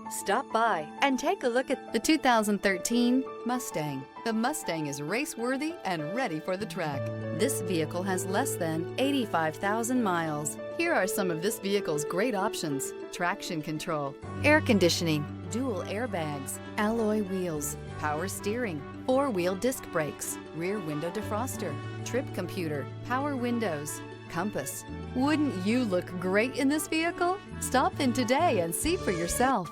Stop by and take a look at the 2013 Mustang. The Mustang is race-worthy and ready for the track. This vehicle has less than 85,000 miles. Here are some of this vehicle's great options: traction control, air conditioning, dual airbags, alloy wheels, power steering, four-wheel disc brakes, rear window defroster, trip computer, power windows, compass. Wouldn't you look great in this vehicle? Stop in today and see for yourself.